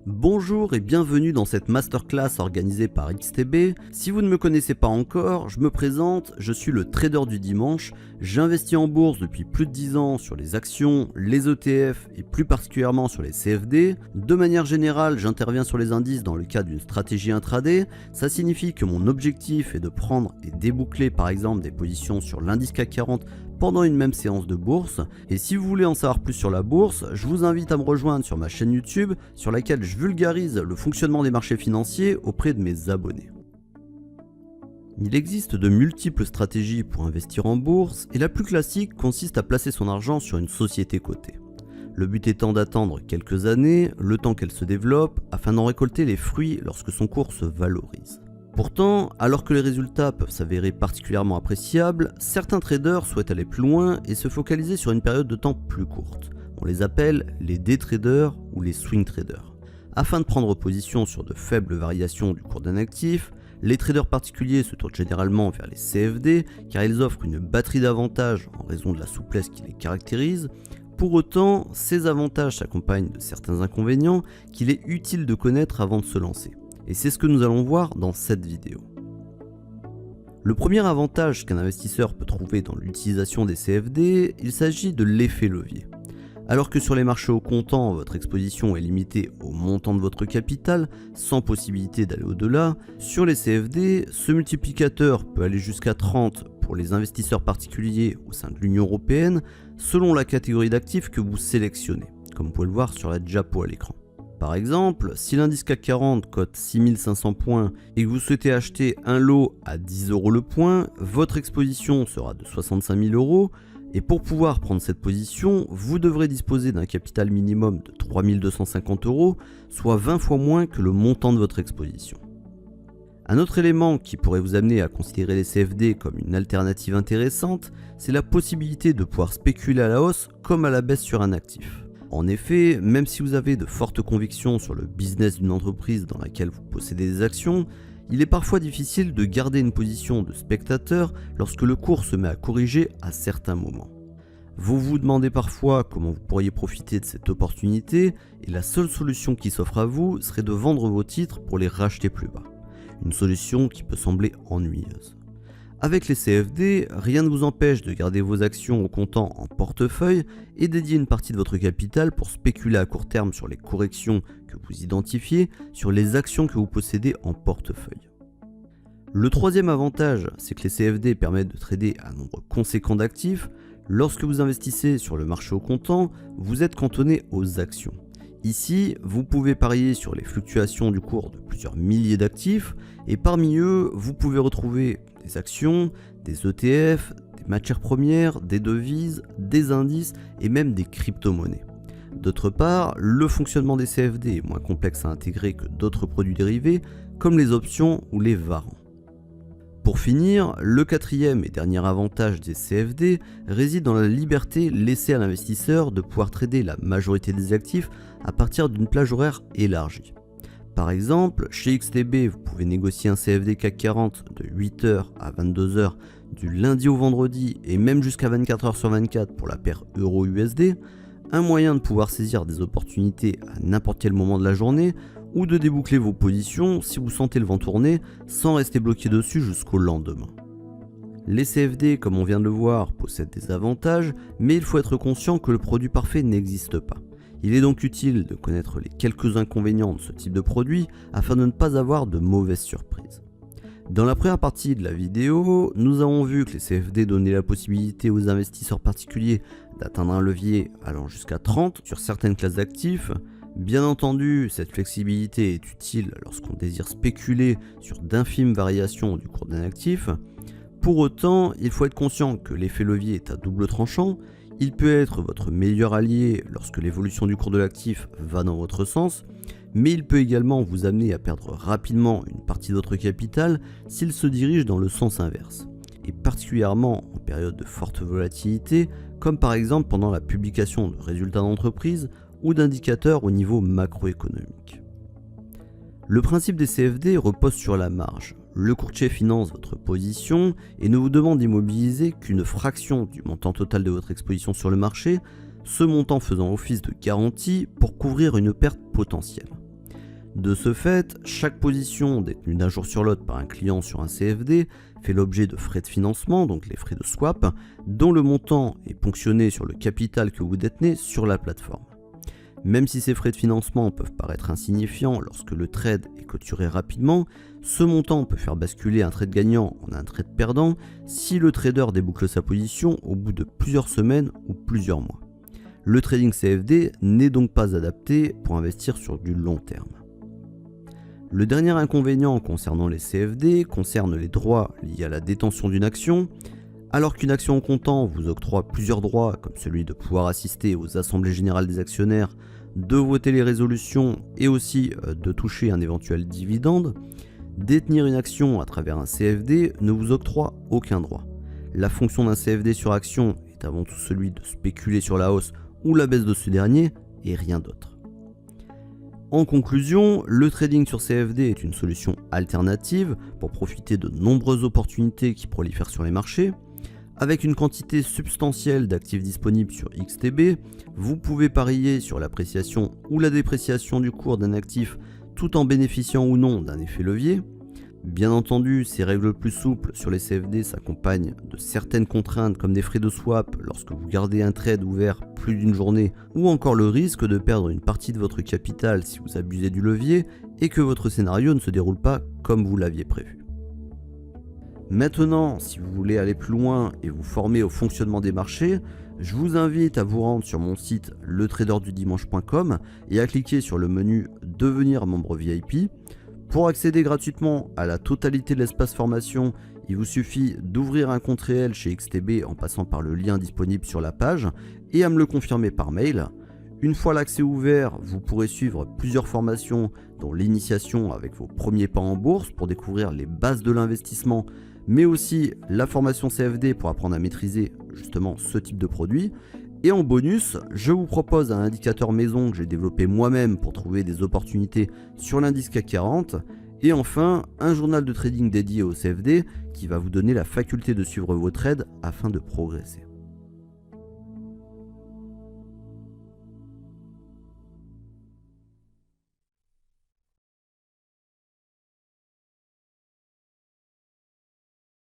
Bonjour et bienvenue dans cette masterclass organisée par XTB. Si vous ne me connaissez pas encore, je me présente, je suis le trader du dimanche. J'investis en bourse depuis plus de 10 ans sur les actions, les ETF et plus particulièrement sur les CFD. De manière générale, j'interviens sur les indices dans le cadre d'une stratégie intraday. Ça signifie que mon objectif est de prendre et déboucler par exemple des positions sur l'indice CAC 40 pendant une même séance de bourse. Et si vous voulez en savoir plus sur la bourse, je vous invite à me rejoindre sur ma chaîne YouTube sur laquelle je vulgarise le fonctionnement des marchés financiers auprès de mes abonnés. Il existe de multiples stratégies pour investir en bourse et la plus classique consiste à placer son argent sur une société cotée. Le but étant d'attendre quelques années, le temps qu'elle se développe, afin d'en récolter les fruits lorsque son cours se valorise. Pourtant, alors que les résultats peuvent s'avérer particulièrement appréciables, certains traders souhaitent aller plus loin et se focaliser sur une période de temps plus courte. On les appelle les day traders ou les swing traders. Afin de prendre position sur de faibles variations du cours d'un actif, les traders particuliers se tournent généralement vers les CFD car ils offrent une batterie d'avantages en raison de la souplesse qui les caractérise. Pour autant, ces avantages s'accompagnent de certains inconvénients qu'il est utile de connaître avant de se lancer. Et c'est ce que nous allons voir dans cette vidéo. Le premier avantage qu'un investisseur peut trouver dans l'utilisation des CFD, il s'agit de l'effet levier. Alors que sur les marchés au comptant, votre exposition est limitée au montant de votre capital, sans possibilité d'aller au-delà, sur les CFD, ce multiplicateur peut aller jusqu'à 30 pour les investisseurs particuliers au sein de l'Union européenne, selon la catégorie d'actifs que vous sélectionnez, comme vous pouvez le voir sur la diapo à l'écran. Par exemple, si l'indice CAC 40 cote 6500 points et que vous souhaitez acheter un lot à 10 € le point, votre exposition sera de 65 000 €. Et pour pouvoir prendre cette position, vous devrez disposer d'un capital minimum de 3 250 €, soit 20 fois moins que le montant de votre exposition. Un autre élément qui pourrait vous amener à considérer les CFD comme une alternative intéressante, c'est la possibilité de pouvoir spéculer à la hausse comme à la baisse sur un actif. En effet, même si vous avez de fortes convictions sur le business d'une entreprise dans laquelle vous possédez des actions, il est parfois difficile de garder une position de spectateur lorsque le cours se met à corriger à certains moments. Vous vous demandez parfois comment vous pourriez profiter de cette opportunité et la seule solution qui s'offre à vous serait de vendre vos titres pour les racheter plus bas. Une solution qui peut sembler ennuyeuse. Avec les CFD, rien ne vous empêche de garder vos actions au comptant en portefeuille et dédier une partie de votre capital pour spéculer à court terme sur les corrections que vous identifiez sur les actions que vous possédez en portefeuille. Le troisième avantage, c'est que les CFD permettent de trader un nombre conséquent d'actifs. Lorsque vous investissez sur le marché au comptant, vous êtes cantonné aux actions. Ici, vous pouvez parier sur les fluctuations du cours de plusieurs milliers d'actifs et parmi eux, vous pouvez retrouver des actions, des ETF, des matières premières, des devises, des indices et même des crypto-monnaies. D'autre part, le fonctionnement des CFD est moins complexe à intégrer que d'autres produits dérivés comme les options ou les warrants. Pour finir, le quatrième et dernier avantage des CFD réside dans la liberté laissée à l'investisseur de pouvoir trader la majorité des actifs à partir d'une plage horaire élargie. Par exemple, chez XTB, vous pouvez négocier un CFD CAC 40 de 8h à 22h du lundi au vendredi et même jusqu'à 24h sur 24 pour la paire Euro-USD, un moyen de pouvoir saisir des opportunités à n'importe quel moment de la journée ou de déboucler vos positions si vous sentez le vent tourner sans rester bloqué dessus jusqu'au lendemain. Les CFD, comme on vient de le voir, possèdent des avantages, mais il faut être conscient que le produit parfait n'existe pas. Il est donc utile de connaître les quelques inconvénients de ce type de produit afin de ne pas avoir de mauvaises surprises. Dans la première partie de la vidéo, nous avons vu que les CFD donnaient la possibilité aux investisseurs particuliers d'atteindre un levier allant jusqu'à 30 sur certaines classes d'actifs. Bien entendu, cette flexibilité est utile lorsqu'on désire spéculer sur d'infimes variations du cours d'un actif. Pour autant, il faut être conscient que l'effet levier est à double tranchant. Il peut être votre meilleur allié lorsque l'évolution du cours de l'actif va dans votre sens, mais il peut également vous amener à perdre rapidement une partie de votre capital s'il se dirige dans le sens inverse, et particulièrement en période de forte volatilité, comme par exemple pendant la publication de résultats d'entreprise ou d'indicateurs au niveau macroéconomique. Le principe des CFD repose sur la marge. Le courtier finance votre position et ne vous demande d'immobiliser qu'une fraction du montant total de votre exposition sur le marché, ce montant faisant office de garantie pour couvrir une perte potentielle. De ce fait, chaque position détenue d'un jour sur l'autre par un client sur un CFD fait l'objet de frais de financement, donc les frais de swap, dont le montant est ponctionné sur le capital que vous détenez sur la plateforme. Même si ces frais de financement peuvent paraître insignifiants lorsque le trade est clôturé rapidement, ce montant peut faire basculer un trade gagnant en un trade perdant si le trader déboucle sa position au bout de plusieurs semaines ou plusieurs mois. Le trading CFD n'est donc pas adapté pour investir sur du long terme. Le dernier inconvénient concernant les CFD concerne les droits liés à la détention d'une action. Alors qu'une action en comptant vous octroie plusieurs droits, comme celui de pouvoir assister aux assemblées générales des actionnaires, de voter les résolutions et aussi de toucher un éventuel dividende, détenir une action à travers un CFD ne vous octroie aucun droit. La fonction d'un CFD sur action est avant tout celui de spéculer sur la hausse ou la baisse de ce dernier et rien d'autre. En conclusion, le trading sur CFD est une solution alternative pour profiter de nombreuses opportunités qui prolifèrent sur les marchés. Avec une quantité substantielle d'actifs disponibles sur XTB, vous pouvez parier sur l'appréciation ou la dépréciation du cours d'un actif tout en bénéficiant ou non d'un effet levier. Bien entendu, ces règles plus souples sur les CFD s'accompagnent de certaines contraintes comme des frais de swap lorsque vous gardez un trade ouvert plus d'une journée ou encore le risque de perdre une partie de votre capital si vous abusez du levier et que votre scénario ne se déroule pas comme vous l'aviez prévu. Maintenant, si vous voulez aller plus loin et vous former au fonctionnement des marchés, je vous invite à vous rendre sur mon site letraderdudimanche.com et à cliquer sur le menu Devenir membre VIP. Pour accéder gratuitement à la totalité de l'espace formation, il vous suffit d'ouvrir un compte réel chez XTB en passant par le lien disponible sur la page et à me le confirmer par mail. Une fois l'accès ouvert, vous pourrez suivre plusieurs formations dont l'initiation avec vos premiers pas en bourse pour découvrir les bases de l'investissement, mais aussi la formation CFD pour apprendre à maîtriser justement ce type de produit. Et en bonus, je vous propose un indicateur maison que j'ai développé moi-même pour trouver des opportunités sur l'indice CAC 40. Et enfin, un journal de trading dédié au CFD qui va vous donner la faculté de suivre vos trades afin de progresser.